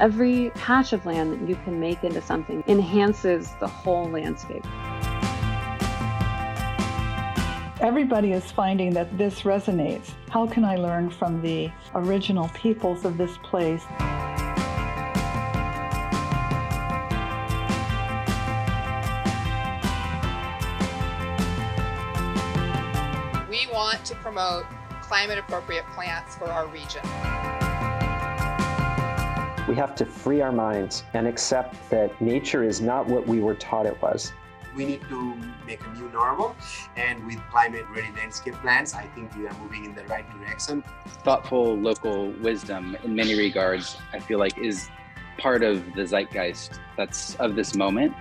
Every patch of land that you can make into something enhances the whole landscape. Everybody is finding that this resonates. How can I learn from the original peoples of this place? We want to promote climate-appropriate plants for our region. We have to free our minds and accept that nature is not what we were taught it was. We need to make a new normal, and with climate-ready landscape plans, I think we are moving in the right direction. Thoughtful local wisdom, in many regards, I feel like is part of the zeitgeist that's of this moment.